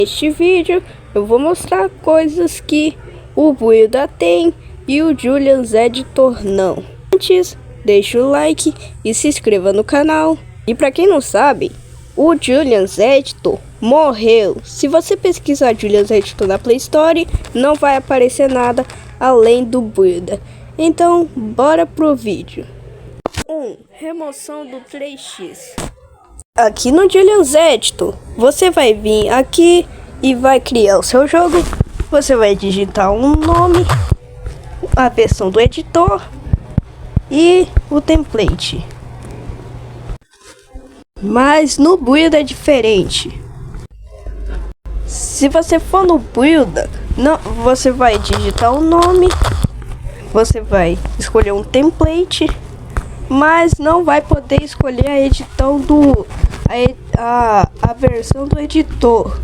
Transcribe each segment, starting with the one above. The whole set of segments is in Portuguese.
Neste vídeo eu vou mostrar coisas que o Builda tem e o Julian's Editor não. Antes, deixe o like e se inscreva no canal. E para quem não sabe, o Julian's Editor morreu. Se você pesquisar Julian's Editor na Play Store, não vai aparecer nada além do Builda. Então, bora pro vídeo. 1. Remoção do 3x. Aqui no Julian's Editor, você vai vir aqui e vai criar o seu jogo. Você vai digitar um nome, a versão do editor e o template. Mas no Builda é diferente. Se você for no Builda, não, você vai digitar o nome, você vai escolher um template, mas não vai poder escolher a edição a versão do editor.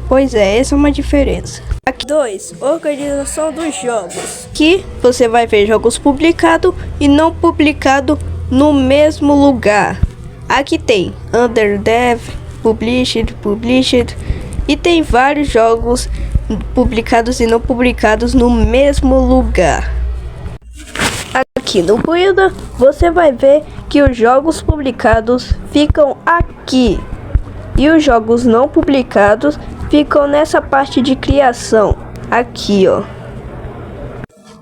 Pois é, essa é uma diferença. Aqui 2, organização dos jogos. Aqui você vai ver jogos publicados e não publicados no mesmo lugar. Aqui tem Under Dev, Published e tem vários jogos publicados e não publicados no mesmo lugar. Aqui no Builda você vai ver que os jogos publicados ficam aqui e os jogos não publicados ficam nessa parte de criação aqui, ó.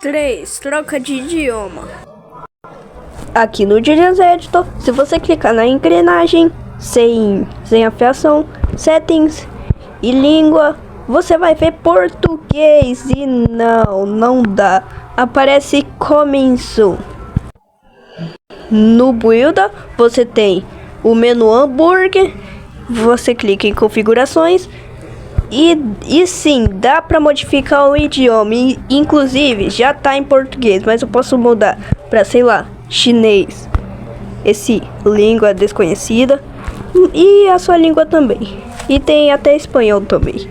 3. Troca de idioma. Aqui no Julian's Editor, se você clicar na engrenagem sem afiação, settings e língua, você vai ver português e não dá. Aparece coming soon. No Builda você tem o menu hambúrguer, você clica em configurações e sim, dá para modificar o idioma, inclusive já tá em português, mas eu posso mudar para, sei lá, chinês, esse língua desconhecida, e a sua língua também, e tem até espanhol também.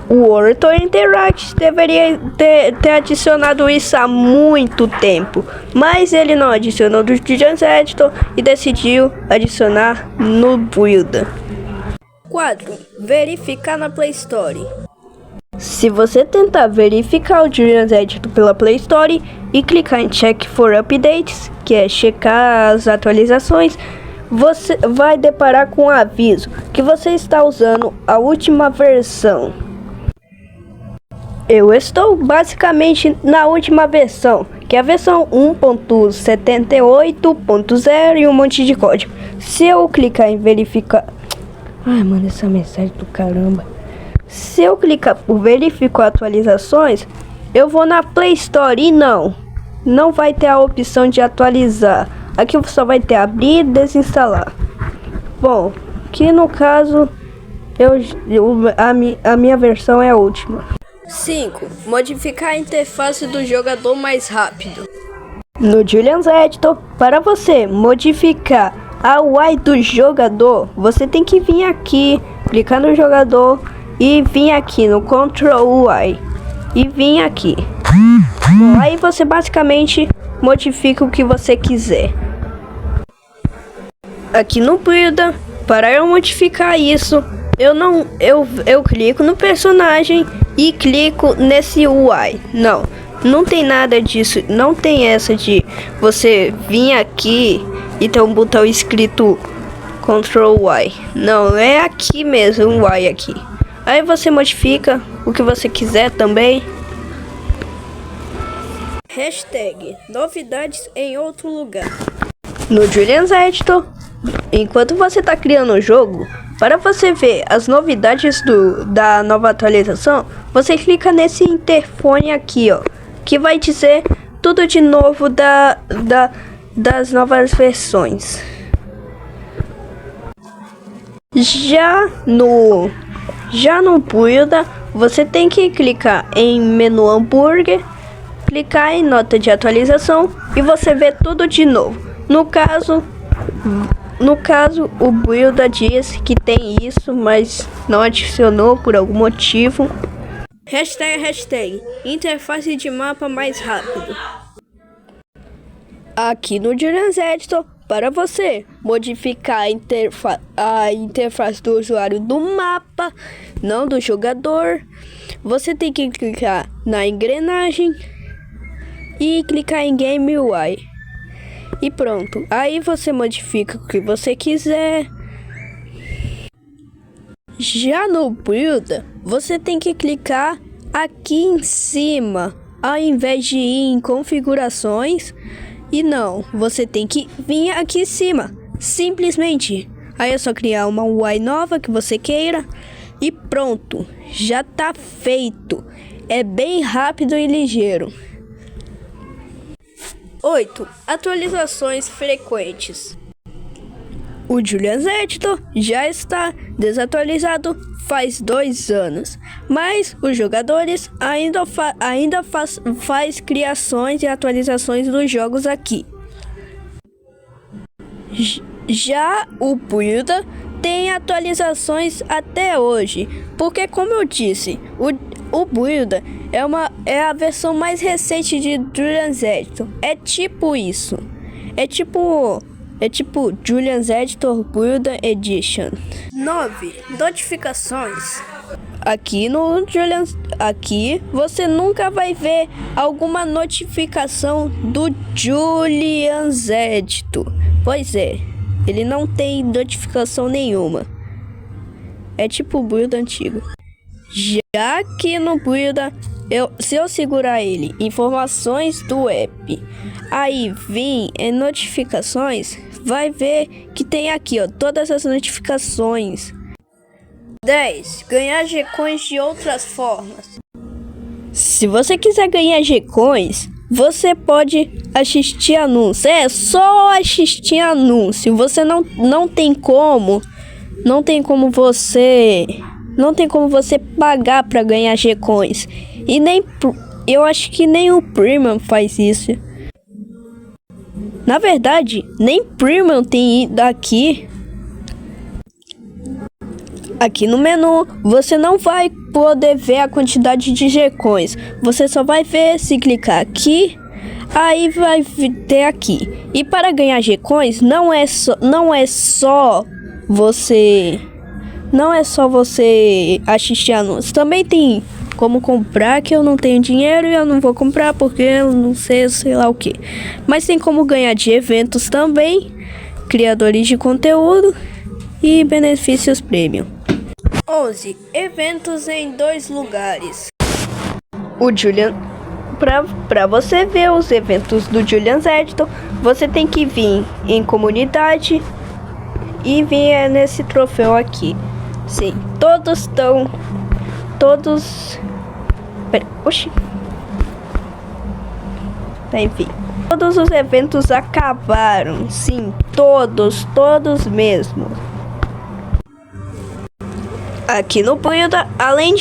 O Orator Interact deveria ter adicionado isso há muito tempo, mas ele não adicionou do Julian's Editor e decidiu adicionar no Builda. 4. Verificar na Play Store. Se você tentar verificar o Julian's Editor pela Play Store e clicar em Check for Updates, que é checar as atualizações, você vai deparar com um aviso que você está usando a última versão. Eu estou basicamente na última versão, que é a versão 1.78.0 e um monte de código. Se eu clicar em verificar... Ai, mano, essa mensagem do caramba. Se eu clicar por verificar atualizações, eu vou na Play Store e não vai ter a opção de atualizar. Aqui só vai ter abrir e desinstalar. Bom, que no caso a minha versão é a última. 5. Modificar a interface do jogador mais rápido. No Julian's Editor, para você modificar a UI do jogador, você tem que vir aqui, clicar no jogador e vir aqui no Control UI e vir aqui. Bom, aí você basicamente modifica o que você quiser. Aqui no Builda, para eu modificar isso, eu clico no personagem e clico nesse UI. Não tem nada disso. Não tem essa de você vir aqui e ter um botão escrito Control Y. Não, é aqui mesmo, um Y aqui. Aí você modifica o que você quiser também. Hashtag novidades em outro lugar. No Julian's Editor, enquanto você está criando o jogo, para você ver as novidades da nova atualização, você clica nesse interfone aqui, ó, que vai dizer tudo de novo das novas versões. Já no Builda, você tem que clicar em menu hambúrguer, clicar em nota de atualização e você vê tudo de novo. No caso, o Builda diz que tem isso, mas não adicionou por algum motivo. Hashtag interface de mapa mais rápido. Aqui no Julian's Editor, para você modificar a interface do usuário do mapa, não do jogador, você tem que clicar na engrenagem e clicar em Game UI. E pronto, aí você modifica o que você quiser. Já no Builder, você tem que clicar aqui em cima, ao invés de ir em configurações. E não, você tem que vir aqui em cima, simplesmente. Aí é só criar uma UI nova que você queira e pronto, já tá feito. É bem rápido e ligeiro. 8. Atualizações frequentes. O Julian's Editor já está desatualizado faz 2 anos, mas os jogadores ainda faz criações e atualizações dos jogos aqui. Já o Builder tem atualizações até hoje, porque como eu disse, o Builder é a versão mais recente de Julian's Editor. É tipo isso. É tipo Julian's Editor Builder Edition. 9. Notificações. Aqui você nunca vai ver alguma notificação do Julian's Editor. Pois é, ele não tem notificação nenhuma. É tipo o Builder antigo. Já aqui no Builder, se eu segurar ele, informações do app, aí vem em notificações, vai ver que tem aqui, ó, todas as notificações. 10. Ganhar G-Coins de outras formas. Se você quiser ganhar G-Coins, você pode assistir anúncio. É só assistir anúncio. Você não tem como você pagar para ganhar G-Coins. E nem eu acho que nem o Premium faz isso. Na verdade, nem Premium tem aqui. Aqui no menu, você não vai poder ver a quantidade de G-Coins. Você só vai ver se clicar aqui, aí vai ter aqui. E para ganhar G-Coins, não é só você assistir anúncios. Também tem como comprar, que eu não tenho dinheiro e eu não vou comprar porque eu não sei lá o que. Mas tem como ganhar de eventos também, criadores de conteúdo e benefícios premium. 11. Eventos em 2 lugares. O Julian, para você ver os eventos do Julian's Editor, você tem que vir em comunidade e vir nesse troféu aqui. Sim, todos. Pera, oxi. Enfim, todos os eventos acabaram. Sim, todos mesmo. Aqui no Builder, além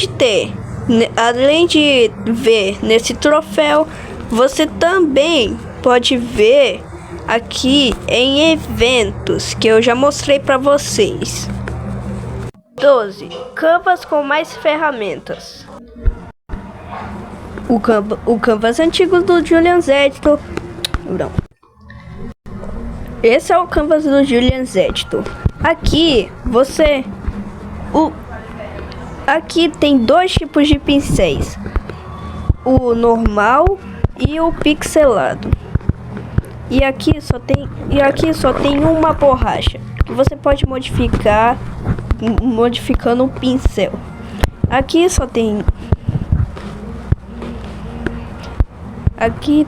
de ver nesse troféu, você também pode ver aqui em eventos que eu já mostrei para vocês. 12. Canvas com mais ferramentas. O canvas antigo do Julian's Editor. Não. Esse é o canvas do Julian's Editor. Aqui aqui tem 2 tipos de pincéis: o normal e o pixelado. E aqui só tem uma borracha que você pode modificar modificando o pincel. Aqui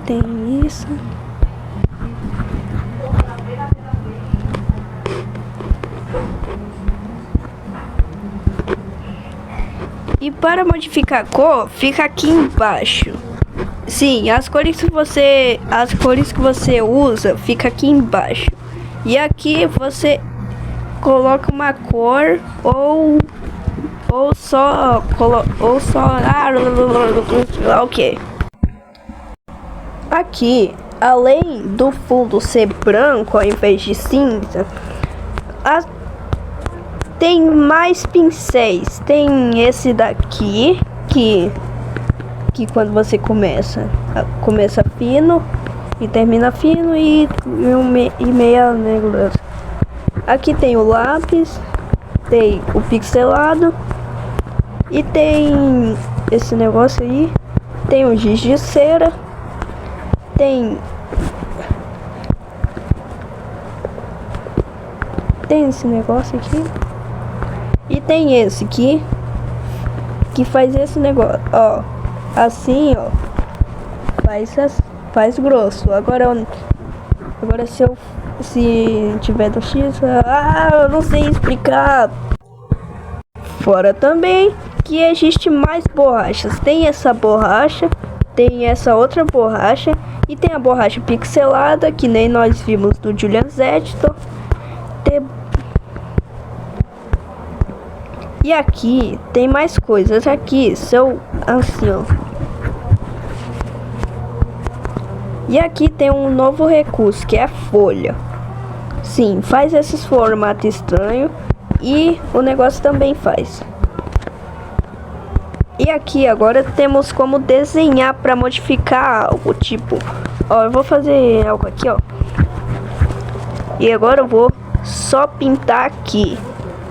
tem isso. E para modificar a cor, fica aqui embaixo. Sim, as cores que você usa, fica aqui embaixo. E aqui você coloca uma cor ou só ok. Aqui, além do fundo ser branco ao invés de cinza, tem mais pincéis. Tem esse daqui que quando você começa fino, e termina fino e meia negra. Aqui tem o lápis, tem o pixelado e tem esse negócio aí, tem o giz de cera, tem esse negócio aqui e tem esse aqui que faz esse negócio, ó, assim, ó, faz grosso. Agora se tiver do X, eu não sei explicar. Fora também que existe mais borrachas. Tem essa borracha, tem essa outra borracha e tem a borracha pixelada que nem nós vimos do Julian Editor. E aqui tem mais coisas. Aqui são assim, ó. E aqui tem um novo recurso que é a folha. Sim, faz esses formatos estranhos e o negócio também faz. E aqui agora temos como desenhar para modificar algo, tipo, ó, eu vou fazer algo aqui, ó. E agora eu vou só pintar aqui.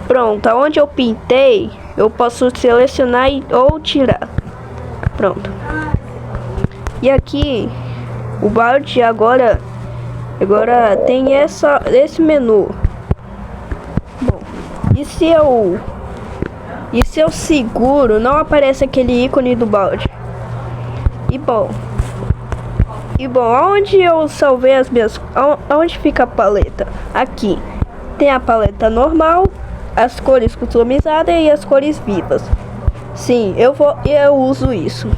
Pronto, aonde eu pintei, eu posso selecionar ou tirar. Pronto. E aqui o balde agora tem esse menu. Bom, e se eu seguro, não aparece aquele ícone do balde. E bom, aonde eu salvei aonde fica a paleta? Aqui tem a paleta normal, as cores customizadas e as cores vivas. Sim, eu uso isso.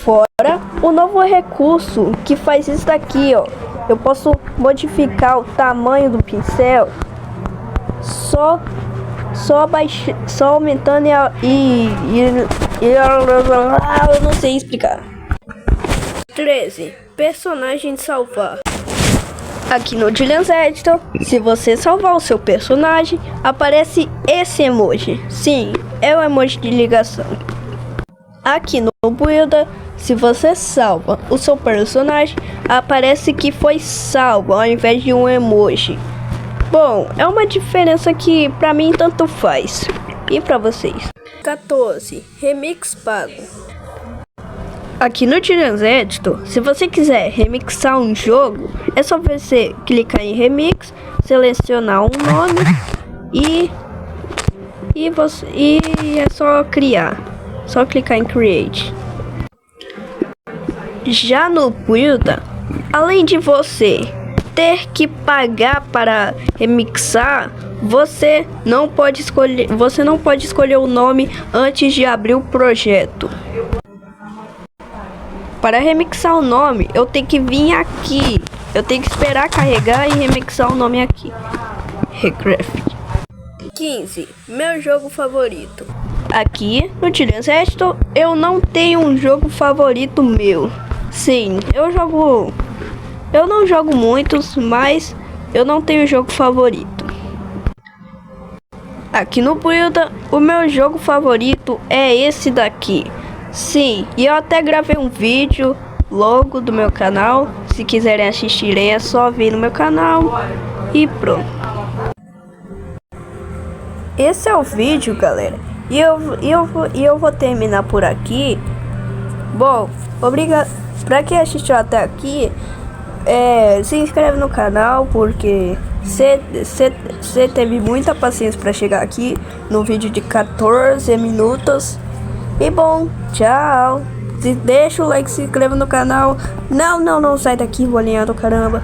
Fora o novo recurso que faz isso daqui, ó. Eu posso modificar o tamanho do pincel só aumentando eu não sei explicar. 13. Personagem salvar. Aqui no Julian Editor, se você salvar o seu personagem, aparece esse emoji. Sim, é o emoji de ligação. Aqui no Builder, se você salva o seu personagem, aparece que foi salvo ao invés de um emoji. Bom, é uma diferença que pra mim tanto faz. E pra vocês? 14. Remix pago. Aqui no Julian Editor, se você quiser remixar um jogo, é só você clicar em Remix, selecionar um nome e é só criar. Só clicar em Create. Já no Builder, além de você ter que pagar para remixar, você não pode escolher o nome antes de abrir o projeto. Para remixar o nome, eu tenho que vir aqui. Eu tenho que esperar carregar e remixar o nome aqui. Recraft. 15. Meu jogo favorito. Aqui no Julian Editor, eu não tenho um jogo favorito meu. Sim, eu não jogo muitos, mas eu não tenho jogo favorito. Aqui no Builder, o meu jogo favorito é esse daqui. Sim, e eu até gravei um vídeo logo do meu canal. Se quiserem assistirem, é só vir no meu canal e pronto. Esse é o vídeo, galera. E eu vou terminar por aqui. Bom, obrigado pra quem assistiu até aqui. Se inscreve no canal, porque você teve muita paciência pra chegar aqui no vídeo de 14 minutos. E bom, tchau. Deixa o like, se inscreva no canal. Não, sai daqui, bolinha do caramba.